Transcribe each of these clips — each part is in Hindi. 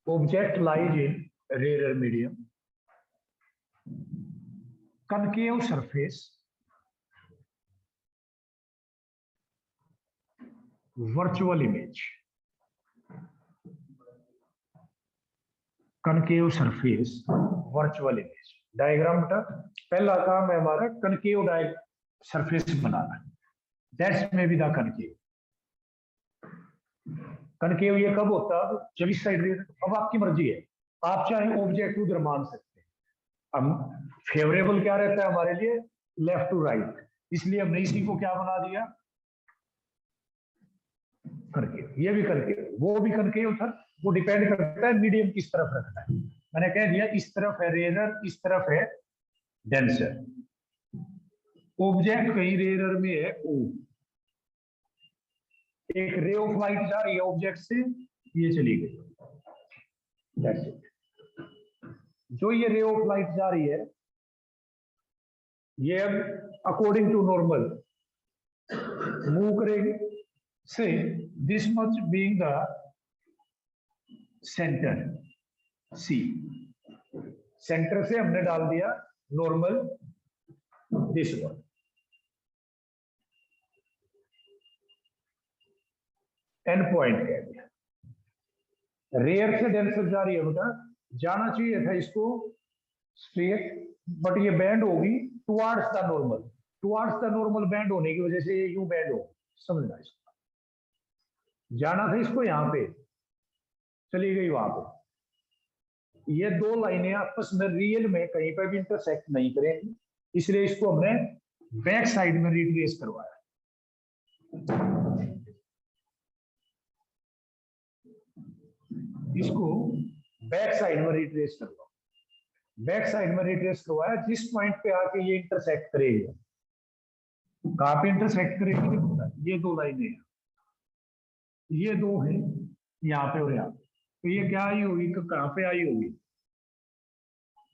Object lies in rarer medium. Concave surface. Virtual image. Concave surface, virtual image. Diagram बेटा पहला काम है हमारा कनकेव सरफेस बनाना. दैट्स में भी द कनकेव. कनकेव ये कब होता है जब इस साइड. अब आपकी मर्जी है, आप चाहे ऑब्जेक्ट उधर मान सकते हैं. हम फेवरेबल क्या रहता है हमारे लिए, लेफ्ट टू राइट, इसलिए हमने इसी को क्या बना दिया, कनकेव. ये भी कनकेव, वो भी कनकेव था. वो डिपेंड करता है मीडियम किस तरफ रखना है. मैंने कह दिया इस तरफ है रेरर, इस तरफ है डेंसर. ऑब्जेक्ट कहीं रेरर में है ओ. एक रे ऑफ लाइट जा रही है ऑब्जेक्ट से, ये चली गई. That's it. जो ये रे ऑफ लाइट जा रही है ये अब अकॉर्डिंग टू नॉर्मल मूव करेगी. से this much being the centre C. Centre से हमने डाल दिया normal this one. And point कह दिया. रेयर से डेंसर जा रही है बेटा, जाना चाहिए था इसको स्ट्रेट, बट ये बैंड होगी towards the normal. Towards the normal band होने की वजह से ये यूं बैंड हो. समझना इसको. जाना था इसको यहां पे, चली गई वहां पे. ये दो लाइनें आपस में रियल में कहीं पर भी इंटरसेक्ट नहीं करेंगी, इसलिए इसको हमने बैक साइड में रिट्रेस करवाया. इसको बैक साइड में रिट्रेस करवाओ. बैक साइड में रिट्रेस करवाया. जिस पॉइंट पे आके ये इंटरसेक्ट करेगी, कहां पे इंटरसेक्ट करेगी, ये दो लाइनें हैं, ये दो है यहाँ पे और यहाँ पे. तो ये क्या आई होगी, कहां पे आई होगी,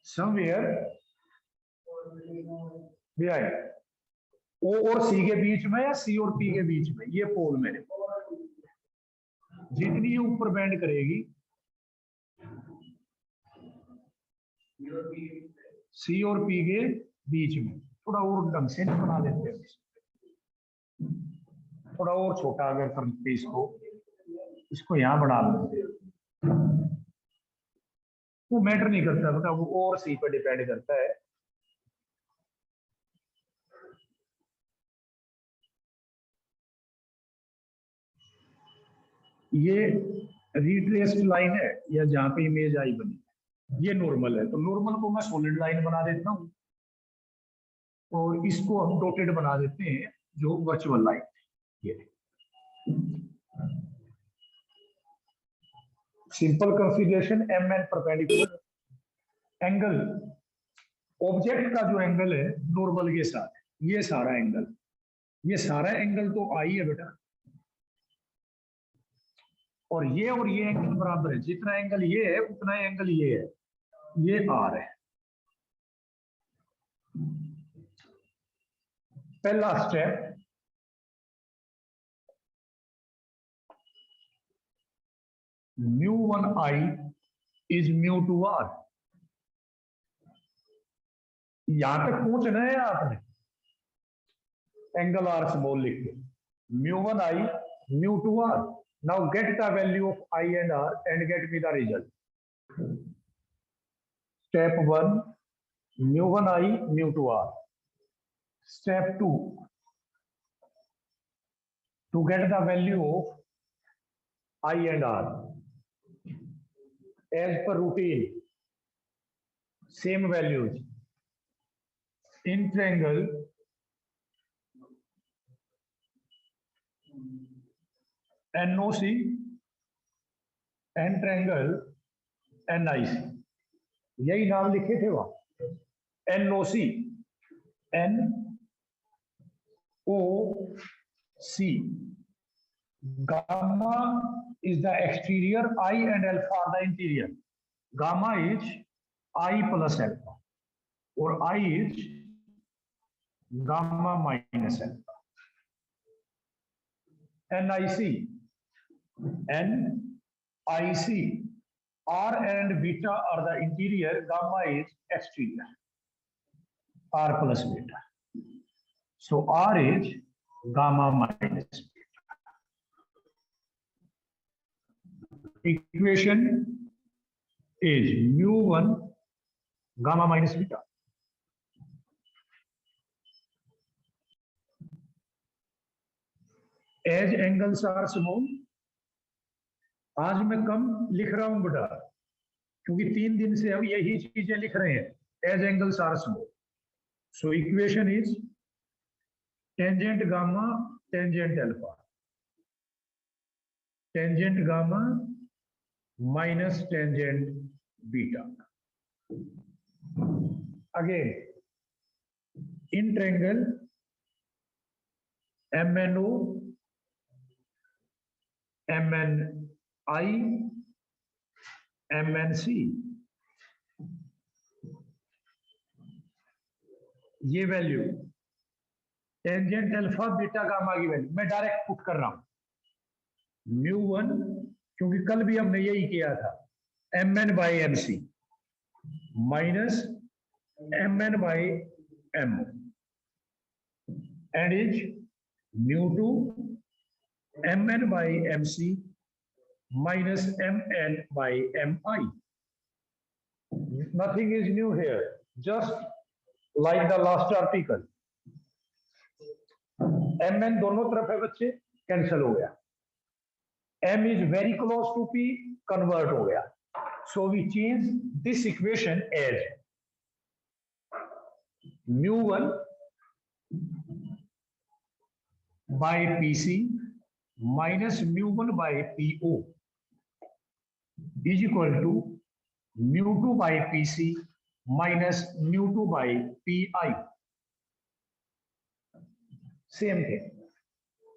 समवेयर ओ और सी के बीच में या सी और पी के बीच में. ये पोल मेरे जितनी ये ऊपर बैंड करेगी सी और पी के बीच में. थोड़ा और ढंग से बना देते हैं, थोड़ा और छोटा अगर करते इसको यहां बढ़ा देते हैं. वो मैटर नहीं करता बेटा, वो और सी पर डिपेंड करता है. ये रिट्रेस्ड लाइन है या जहां पे इमेज आई बनी, ये नॉर्मल है. तो नॉर्मल को मैं सॉलिड लाइन बना देता हूं और इसको हम डॉटेड बना देते हैं जो वर्चुअल लाइन. ये simple consideration M N perpendicular. Angle object का जो एंगल है नॉर्मल के साथ, ये सारा एंगल, ये सारा एंगल तो आई है बेटा, और ये एंगल बराबर है. जितना एंगल ये है उतना एंगल ये है, ये आर है. पहला स्टेप, μ1i इज μ2r. यहां तक पहुंचना है आपने, एंगल आर स्मॉल लिख के, μ1i μ2r. Now get the value of i and r and get me the result. Step 1 μ1i μ2r. Step 2 to get the value of i and r as per routine, same values in triangle NOC and triangle NIC. यही नाम लिखे थे वहां, NOC NOC. Gamma is the exterior, I and alpha are the interior. Gamma is I plus alpha, or I is gamma minus alpha. NIC R and beta are the interior, gamma is exterior, R plus beta. So R is gamma minus beta. Equation is mu1 gamma minus beta. As angles are small, आज मैं कम लिख रहा हूं बेटा, क्योंकि 3 दिन से हम यही चीजें लिख रहे हैं. As angles are small, so equation is tangent gamma tangent alpha, tangent gamma minus tangent beta. Again, in triangle MNO, MNI, MNC, ये value tangent alpha beta gamma की वैल्यू मैं डायरेक्ट पुट कर रहा हूं. μ1, क्योंकि कल भी हमने यही किया था, mn by mc minus mn by m and is μ2 mn by mc minus mn by mi. Nothing is new here, just like the last article. mn दोनों तरफ है बच्चे, कैंसिल हो गया. m is very close to p, convert हो गया. So we change this equation as mu1 by pc minus mu1 by po is equal to mu2 by pc minus mu2 by pi. Same thing.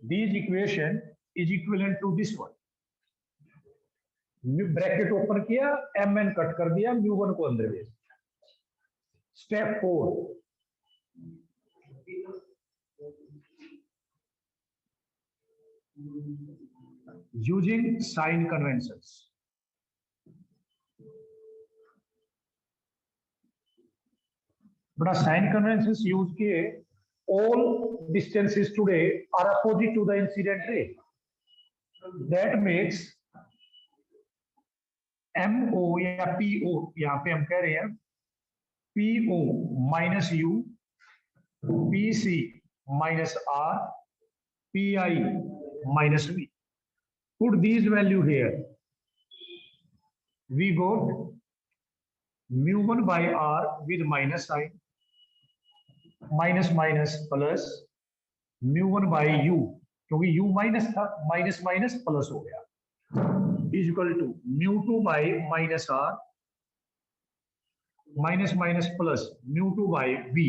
This equation is equivalent to this one. Bracket open किया, mn कट कर दिया, mu1 को अंदर भेज दिया. Step 4, using sign conventions. बड़ा साइन कन्वेंशंस यूज किए. All distances today are opposite to the incident ray. That makes MO या PO, यहां पे हम कह रहे हैं PO minus U, PC minus R, PI minus V. Put these value here. We got mu1 by R with minus sign, minus minus plus mu1 by u, क्योंकि u माइनस था, माइनस माइनस प्लस हो गया, is equal to mu2 by minus r minus minus plus mu2 by v.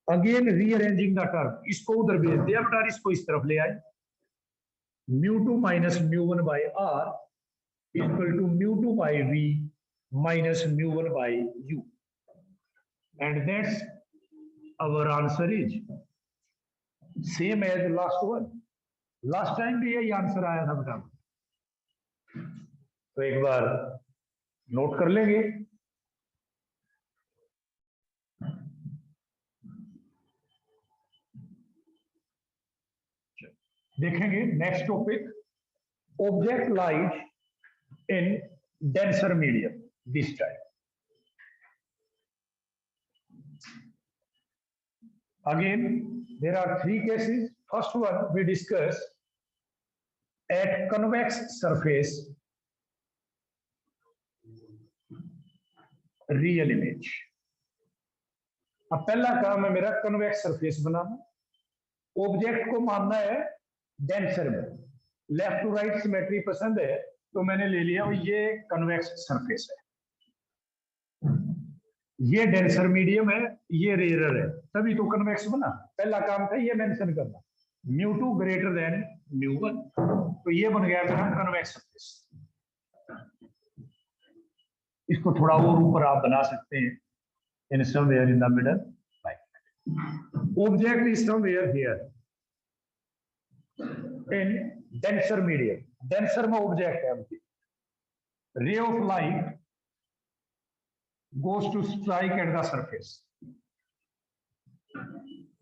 Again rearranging the term, इसको उधर भेज दिया बेटा, इसको इस तरफ ले आए. mu2 minus mu1 by r is equal to mu2 by v minus mu1 by u, and that's our answer is same as last one. Last time भी यही आंसर आया था बेटा, तो एक बार नोट कर लेंगे. देखेंगे next topic, object lies in denser medium. This time again there are 3 cases. First one we discuss at convex surface, real image. अब पहला काम है मेरा कन्वेक्स सरफेस बनाना, ऑब्जेक्ट को मानना है डेंसर में. लेफ्ट टू राइट सिमेट्री पसंद है तो मैंने ले लिया, ये कन्वेक्स सरफेस है, ये डेंसर मीडियम है, ये रेयरर है, तभी तो कन्वेक्स बना. पहला काम था ये मेंशन करना, mu2 ग्रेटर देन mu1, तो ये बन गया मेरा कन्वेक्स सरफेस. इसको थोड़ा और ऊपर आप बना सकते हैं, in somewhere in the middle, like object is somewhere here in denser medium. Denser में ऑब्जेक्ट है, ray of light goes to strike at the surface.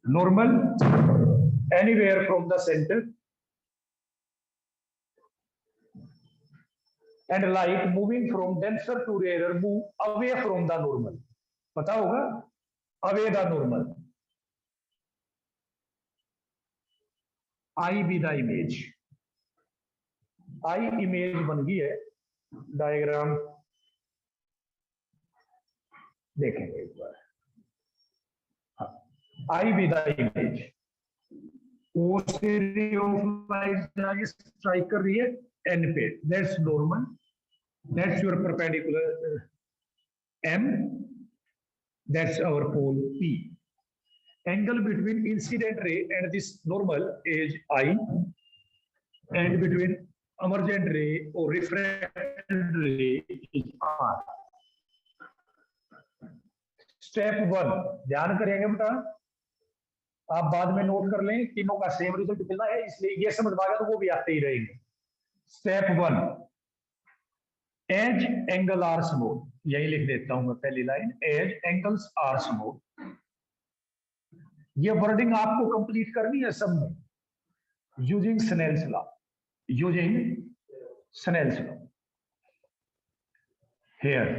Normal, anywhere from the center, and light moving from denser to rarer move away from the normal. पता होगा, away the normal. I be the image. I image बन गई है, डायग्राम देखेंगे एक बार. I be the image. वो ray of light जाके स्ट्राइक कर रही है n पे. That's normal. That's your perpendicular m. That's our pole P. Angle between incident ray and this normal is I, and between emergent ray or refracted ray is R. Step 1 ध्यान करेंगे बेटा, आप बाद में नोट कर लें, तीनों का सेम रिजल्ट मिलना है, इसलिए ये समझ पाएगा तो वो भी आते ही रहेंगे. Step 1, as angle are small, यही लिख देता हूं मैं पहली line, as angles are small. ये वर्डिंग आपको कंप्लीट करनी है सब में, using Snell's law. Using Snell's law. Here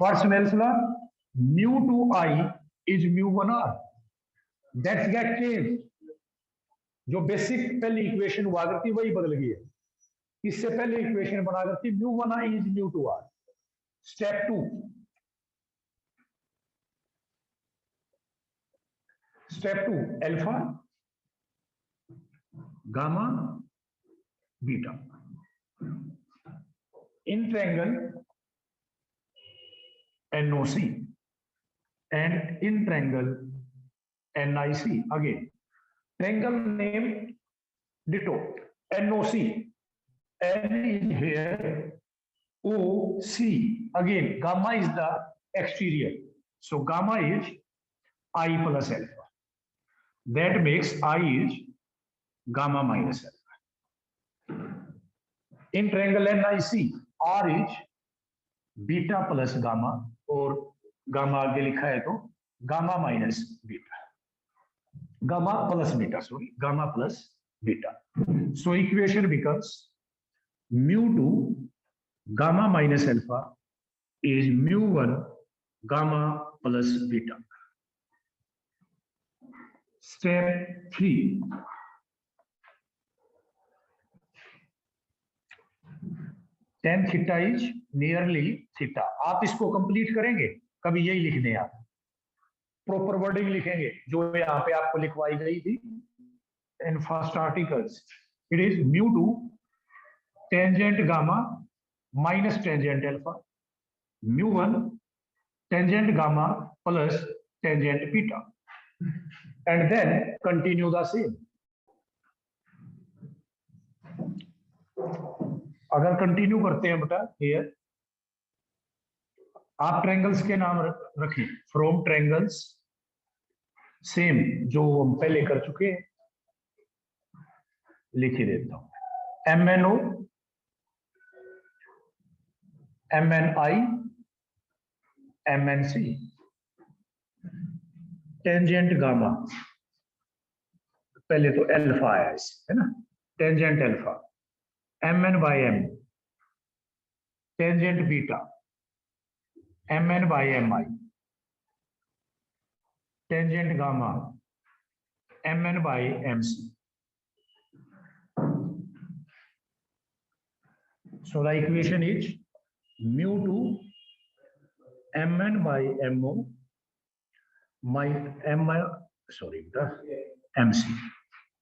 what Snell's law? Mu two I is mu 1 R. That's get change. जो बेसिक पहली इक्वेशन हुआ करती वही बदल गई है. इससे पहले इक्वेशन बना करती mu 1 I is mu 2 R. Step 2, step 2, alpha, gamma, beta in triangle NOC and in triangle NIC. Again, triangle name ditto. NOC, N is here, OC. Again, gamma is the exterior, so gamma is I plus alpha. That makes I is gamma minus alpha. In triangle NIC, R is beta plus gamma, और गामा आगे लिखा है तो gamma minus beta, gamma plus beta, sorry gamma plus beta. So equation becomes mu 2 gamma minus alpha is mu 1 gamma plus beta. Step 3, tan theta is nearly theta. आप इसको कंप्लीट करेंगे, कभी यही लिखने आप प्रॉपर वर्डिंग लिखेंगे जो यहाँ पे आपको लिखवाई गई थी in first articles. It is mu 2 tangent gamma minus tangent alpha, mu 1 tangent gamma plus tangent beta, and then continue the same. अगर कंटिन्यू करते हैं बेटा, हियर आप ट्रायंगल्स के नाम रखें, फ्रॉम ट्रायंगल्स, सेम जो हम पहले कर चुके हैं, लिख ही देता हूं. MNO, MNI, MNC, tangent gamma, पहले तो अल्फा आया है ना, tangent alpha, MN by M, tangent beta, MN by MI, tangent gamma, MN by MC. So the equation is mu 2 MN by MO my MC,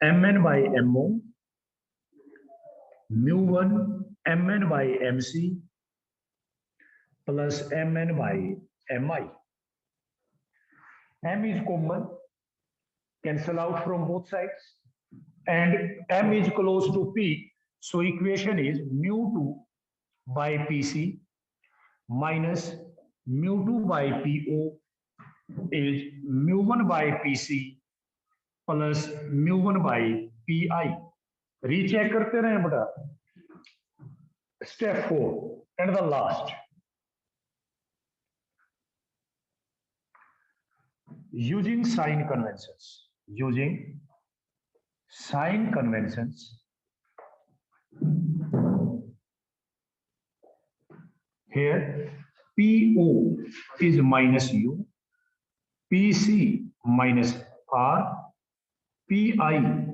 MN by MO mu 1 MN by MC plus MN by MI. M is common, cancel out from both sides, and M is close to P, so equation is mu 2 by PC minus mu 2 by PO is mu 1 by PC plus mu 1 by PI. Recheck करते रहे बेटा, Step 4 and the last, using sign conventions. Using sign conventions, here PO is minus U, PC minus R, PI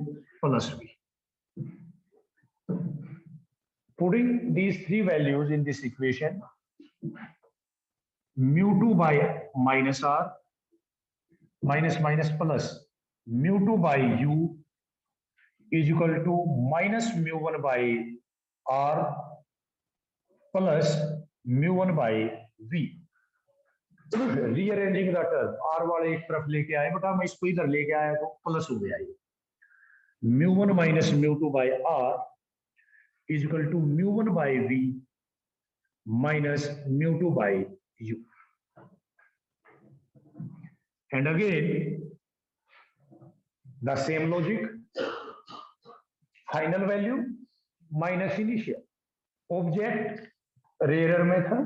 plus V. Putting these three values in this equation, mu2 by minus R, minus minus plus mu2 by U is equal to minus mu1 by R plus mu1 by V. Rearranging the term, R वाले एक तरफ लेके आए बेटा, मैं इसको इधर लेके आया तो प्लस हो गया ये, mu1 minus mu2 by R is equal to mu1 by V minus mu2 by U. And again the same logic, final value minus initial. Object rarer में था,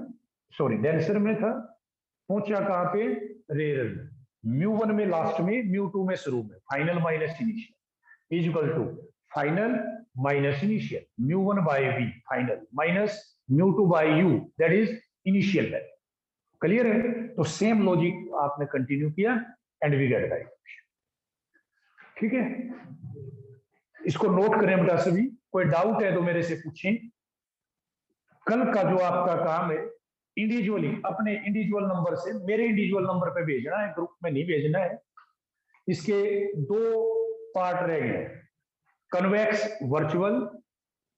सॉरी डेंसर में था, पहुंचा कहां पे, रेयर में, mu1 में लास्ट में, mu2 में शुरू में, final minus initial is equal to final minus initial, mu1 by v final minus mu2 by u that is initial value. Clear है? तो सेम लॉजिक आपने कंटिन्यू किया एंड वी गेट दैट. ठीक है, इसको नोट करें बेटा सभी. कोई डाउट है तो मेरे से पूछें. कल का जो आपका काम है, इंडिविजुअली अपने इंडिविजुअल नंबर से मेरे इंडिविजुअल नंबर पे भेजना है, ग्रुप में नहीं भेजना है. इसके दो पार्ट रह गए, कन्वेक्स वर्चुअल